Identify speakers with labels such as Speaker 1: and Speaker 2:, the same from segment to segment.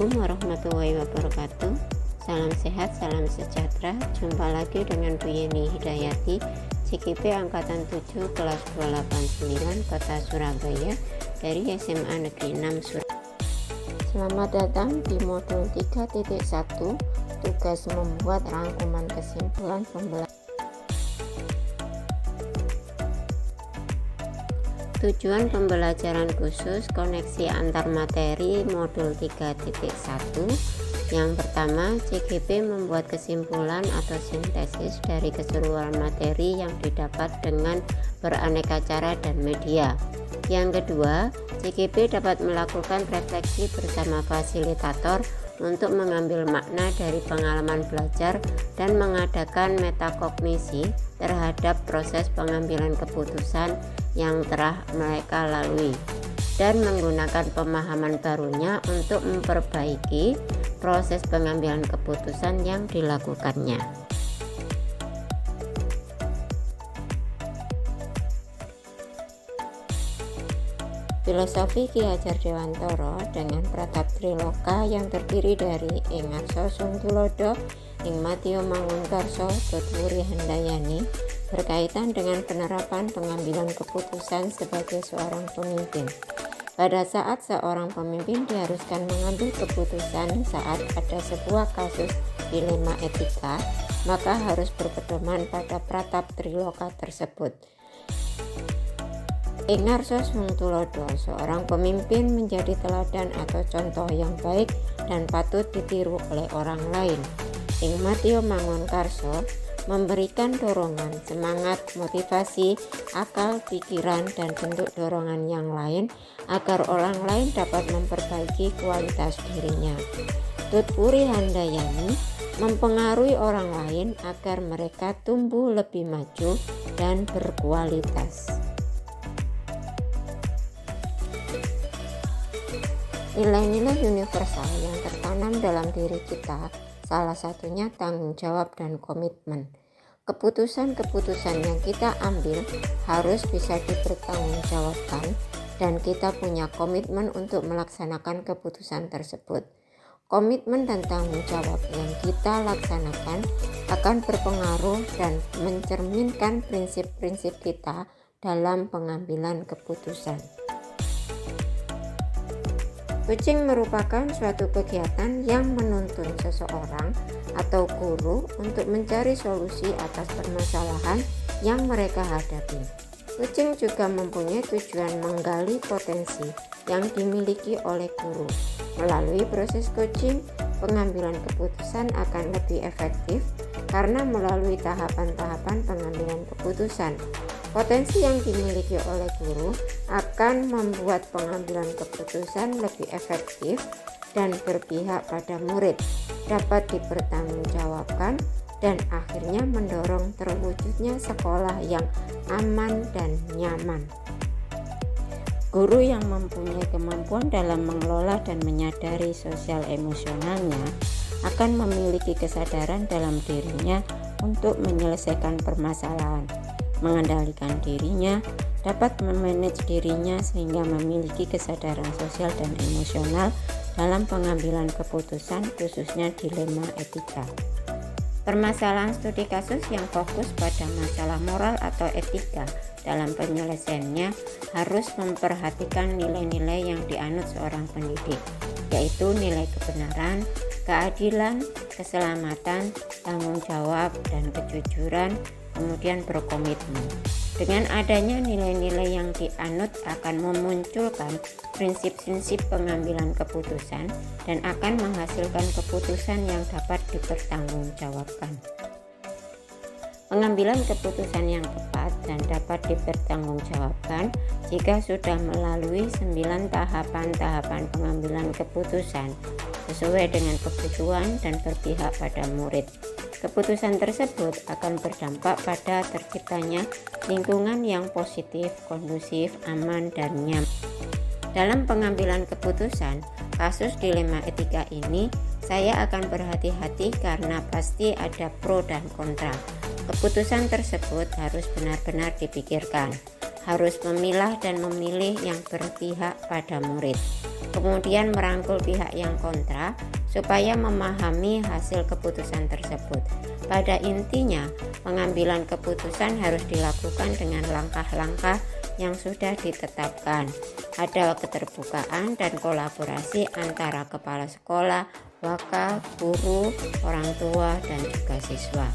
Speaker 1: Assalamualaikum warahmatullahi wabarakatuh. Salam sehat, salam sejahtera. Jumpa lagi dengan Bu Yeni Hidayati, CGP Angkatan 7 kelas 289 Kota Surabaya dari SMA Negeri 6 Surabaya. Selamat datang di modul 3.1, tugas membuat rangkuman kesimpulan pembelajaran. Tujuan pembelajaran khusus koneksi antar materi modul 3.1. Yang pertama, CGP membuat kesimpulan atau sintesis dari keseluruhan materi yang didapat dengan beraneka cara dan media. Yang kedua, CGP dapat melakukan refleksi bersama fasilitator untuk mengambil makna dari pengalaman belajar dan mengadakan metakognisi terhadap proses pengambilan keputusan yang telah mereka lalui dan menggunakan pemahaman barunya untuk memperbaiki proses pengambilan keputusan yang dilakukannya. Filosofi Ki Hajar Dewantara dengan pratap Triloka yang terdiri dari Ing Arso Sungtulodo, Ing Matio Mangunkarso, Tutwuri Handayani berkaitan dengan penerapan pengambilan keputusan sebagai seorang pemimpin. Pada saat seorang pemimpin diharuskan mengambil keputusan saat ada sebuah kasus dilema etika, maka harus berpedoman pada pratap Triloka tersebut. Ing Arso Sungtulodo, seorang pemimpin menjadi teladan atau contoh yang baik dan patut ditiru oleh orang lain. Ing Matio Mangunkarso memberikan dorongan, semangat, motivasi, akal, pikiran, dan bentuk dorongan yang lain agar orang lain dapat memperbaiki kualitas dirinya. Tutwuri Handayani mempengaruhi orang lain agar mereka tumbuh lebih maju dan berkualitas. Nilai-nilai universal yang tertanam dalam diri kita, salah satunya tanggung jawab dan komitmen. Keputusan-keputusan yang kita ambil harus bisa dipertanggungjawabkan dan kita punya komitmen untuk melaksanakan keputusan tersebut. Komitmen dan tanggung jawab yang kita laksanakan akan berpengaruh dan mencerminkan prinsip-prinsip kita dalam pengambilan keputusan. Coaching merupakan suatu kegiatan yang menuntun seseorang atau guru untuk mencari solusi atas permasalahan yang mereka hadapi. Coaching juga mempunyai tujuan menggali potensi yang dimiliki oleh guru. Melalui proses coaching, pengambilan keputusan akan lebih efektif karena melalui tahapan-tahapan pengambilan keputusan. Potensi yang dimiliki oleh guru akan membuat pengambilan keputusan lebih efektif dan berpihak pada murid, dapat dipertanggungjawabkan, dan akhirnya mendorong terwujudnya sekolah yang aman dan nyaman. Guru yang mempunyai kemampuan dalam mengelola dan menyadari sosial emosionalnya akan memiliki kesadaran dalam dirinya untuk menyelesaikan permasalahan, mengendalikan dirinya, dapat memanage dirinya sehingga memiliki kesadaran sosial dan emosional dalam pengambilan keputusan, khususnya dilema etika. Permasalahan studi kasus yang fokus pada masalah moral atau etika dalam penyelesaiannya harus memperhatikan nilai-nilai yang dianut seorang pendidik, yaitu nilai kebenaran, keadilan, keselamatan, tanggung jawab, dan kejujuran, kemudian berkomitmen. Dengan adanya nilai-nilai yang dianut akan memunculkan prinsip-prinsip pengambilan keputusan dan akan menghasilkan keputusan yang dapat dipertanggungjawabkan. Pengambilan keputusan yang tepat dan dapat dipertanggungjawabkan jika sudah melalui 9 tahapan-tahapan pengambilan keputusan sesuai dengan kebutuhan dan berpihak pada murid. Keputusan tersebut akan berdampak pada terciptanya lingkungan yang positif, kondusif, aman, dan nyaman. Dalam pengambilan keputusan, kasus dilema etika ini, saya akan berhati-hati karena pasti ada pro dan kontra. Keputusan tersebut harus benar-benar dipikirkan. harus memilah dan memilih yang berpihak pada murid, kemudian merangkul pihak yang kontra supaya memahami hasil keputusan tersebut. Pada intinya, pengambilan keputusan harus dilakukan dengan langkah-langkah yang sudah ditetapkan. Ada keterbukaan dan kolaborasi antara kepala sekolah, wakil, guru, orang tua, dan juga siswa.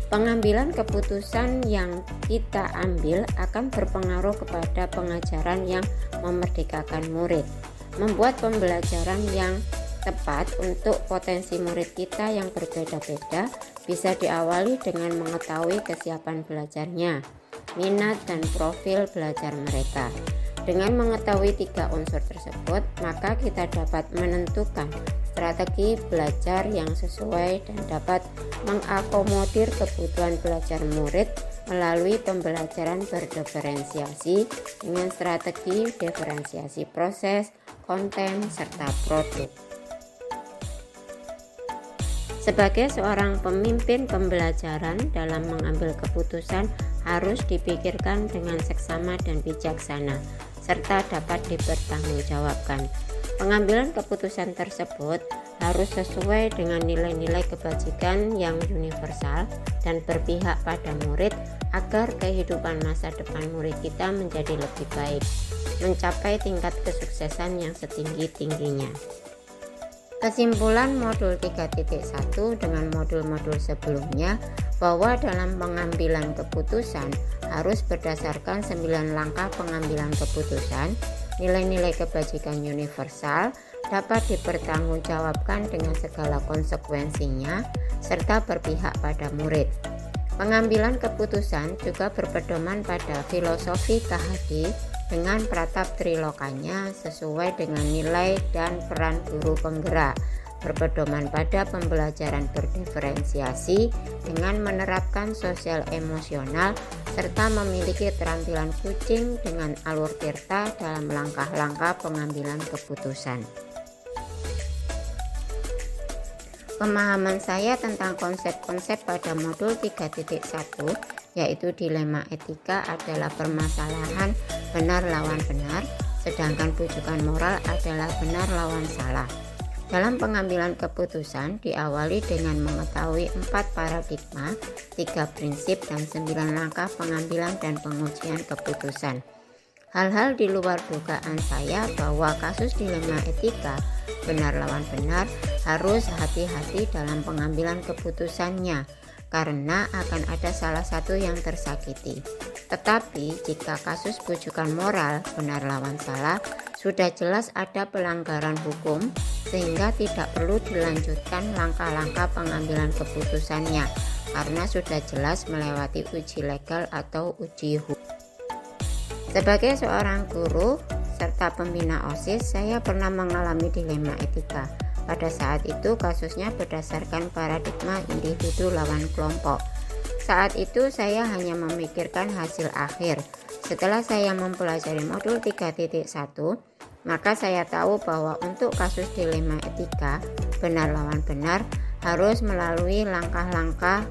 Speaker 1: Pengambilan keputusan yang kita ambil akan berpengaruh kepada pengajaran yang memerdekakan murid, membuat pembelajaran yang tepat untuk potensi murid kita yang berbeda-beda bisa diawali dengan mengetahui kesiapan belajarnya, minat dan profil belajar mereka. Dengan mengetahui 3 unsur tersebut, maka kita dapat menentukan strategi belajar yang sesuai dan dapat mengakomodir kebutuhan belajar murid melalui pembelajaran berdiferensiasi dengan strategi diferensiasi proses, konten, serta produk. Sebagai seorang pemimpin pembelajaran, dalam mengambil keputusan harus dipikirkan dengan seksama dan bijaksana, serta dapat dipertanggungjawabkan. Pengambilan keputusan tersebut harus sesuai dengan nilai-nilai kebajikan yang universal dan berpihak pada murid agar kehidupan masa depan murid kita menjadi lebih baik, mencapai tingkat kesuksesan yang setinggi-tingginya. Kesimpulan modul 3.1 dengan modul-modul sebelumnya bahwa dalam pengambilan keputusan harus berdasarkan 9 langkah pengambilan keputusan, nilai-nilai kebajikan universal, dapat dipertanggungjawabkan dengan segala konsekuensinya, serta berpihak pada murid. Pengambilan keputusan juga berpedoman pada filosofi Kahadi dengan pratap trilokanya sesuai dengan nilai dan peran guru penggerak, berpedoman pada pembelajaran berdiferensiasi dengan menerapkan sosial emosional serta memiliki keterampilan kucing dengan alur tirta dalam langkah-langkah pengambilan keputusan. Pemahaman saya tentang konsep-konsep pada modul 3.1 yaitu dilema etika adalah permasalahan benar lawan benar, sedangkan bujukan moral adalah benar lawan salah. Dalam pengambilan keputusan diawali dengan mengetahui 4 paradigma, 3 prinsip dan 9 langkah pengambilan dan pengujian keputusan. Hal-hal di luar dugaan saya bahwa kasus dilema etika benar lawan benar harus hati-hati dalam pengambilan keputusannya karena akan ada salah satu yang tersakiti. Tetapi jika kasus bujukan moral benar lawan salah sudah jelas ada pelanggaran hukum sehingga tidak perlu dilanjutkan langkah-langkah pengambilan keputusannya karena sudah jelas melewati uji legal atau uji hukum. Sebagai seorang guru serta pembina OSIS, saya pernah mengalami dilema etika. Pada saat itu kasusnya berdasarkan paradigma individu lawan kelompok. Saat itu saya hanya memikirkan hasil akhir. Setelah saya mempelajari modul 3.1, maka saya tahu bahwa untuk kasus dilema etika benar lawan benar harus melalui langkah-langkah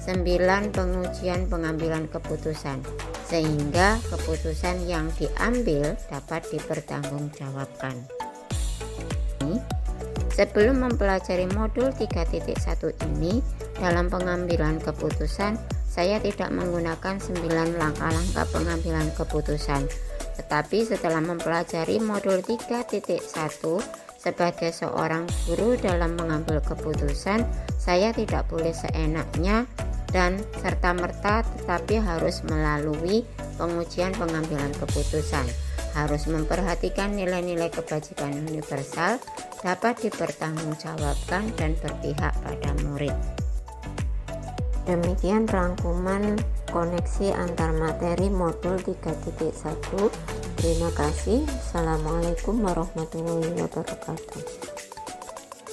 Speaker 1: 9 pengujian pengambilan keputusan, sehingga keputusan yang diambil dapat dipertanggungjawabkan. Sebelum mempelajari modul 3.1 ini, dalam pengambilan keputusan, saya tidak menggunakan 9 langkah-langkah pengambilan keputusan. Tetapi setelah mempelajari modul 3.1, sebagai seorang guru dalam mengambil keputusan, saya tidak boleh seenaknya dan serta-merta, tetapi harus melalui pengujian pengambilan keputusan, harus memperhatikan nilai-nilai kebajikan universal, dapat dipertanggungjawabkan dan berpihak pada murid. Demikian rangkuman koneksi antar materi modul 3.1. Terima kasih. Assalamualaikum warahmatullahi wabarakatuh.